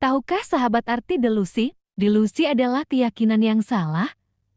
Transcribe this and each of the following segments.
Tahukah sahabat arti delusi? Delusi adalah keyakinan yang salah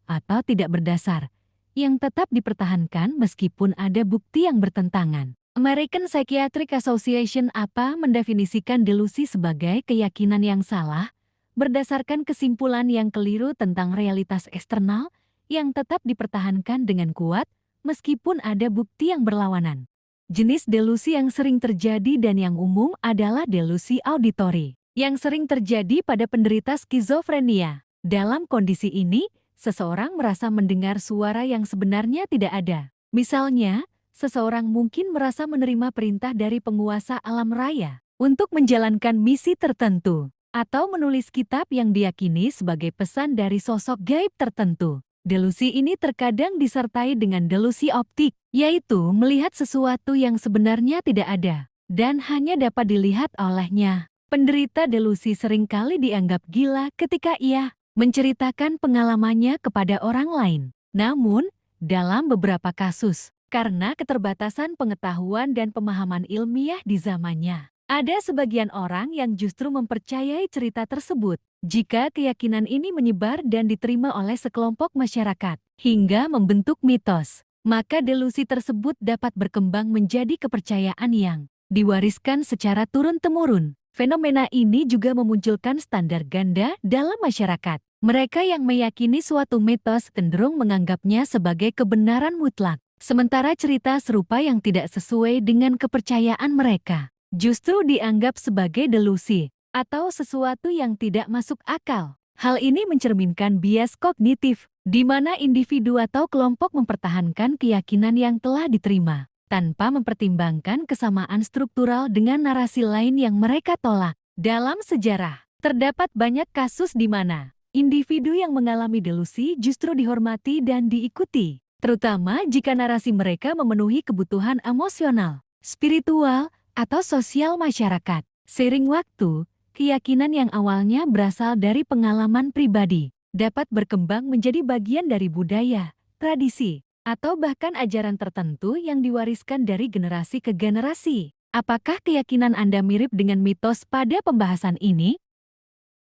atau tidak berdasar, yang tetap dipertahankan meskipun ada bukti yang bertentangan. American Psychiatric Association (APA) mendefinisikan delusi sebagai keyakinan yang salah, berdasarkan kesimpulan yang keliru tentang realitas eksternal yang tetap dipertahankan dengan kuat meskipun ada bukti yang berlawanan. Jenis delusi yang sering terjadi dan yang umum adalah delusi auditori, yang sering terjadi pada penderita skizofrenia. Dalam kondisi ini, seseorang merasa mendengar suara yang sebenarnya tidak ada. Misalnya, seseorang mungkin merasa menerima perintah dari penguasa alam raya untuk menjalankan misi tertentu, atau menulis kitab yang diyakini sebagai pesan dari sosok gaib tertentu. Delusi ini terkadang disertai dengan delusi optik, yaitu melihat sesuatu yang sebenarnya tidak ada dan hanya dapat dilihat olehnya. Penderita delusi seringkali dianggap gila ketika ia menceritakan pengalamannya kepada orang lain. Namun, dalam beberapa kasus, karena keterbatasan pengetahuan dan pemahaman ilmiah di zamannya, ada sebagian orang yang justru mempercayai cerita tersebut. Jika keyakinan ini menyebar dan diterima oleh sekelompok masyarakat hingga membentuk mitos, maka delusi tersebut dapat berkembang menjadi kepercayaan yang diwariskan secara turun-temurun. Fenomena ini juga memunculkan standar ganda dalam masyarakat. Mereka yang meyakini suatu mitos cenderung menganggapnya sebagai kebenaran mutlak, sementara cerita serupa yang tidak sesuai dengan kepercayaan mereka justru dianggap sebagai delusi atau sesuatu yang tidak masuk akal. Hal ini mencerminkan bias kognitif, di mana individu atau kelompok mempertahankan keyakinan yang telah diterima tanpa mempertimbangkan kesamaan struktural dengan narasi lain yang mereka tolak. Dalam sejarah, terdapat banyak kasus di mana individu yang mengalami delusi justru dihormati dan diikuti, terutama jika narasi mereka memenuhi kebutuhan emosional, spiritual, atau sosial masyarakat. Seiring waktu, keyakinan yang awalnya berasal dari pengalaman pribadi dapat berkembang menjadi bagian dari budaya, tradisi, atau bahkan ajaran tertentu yang diwariskan dari generasi ke generasi. Apakah keyakinan Anda mirip dengan mitos pada pembahasan ini?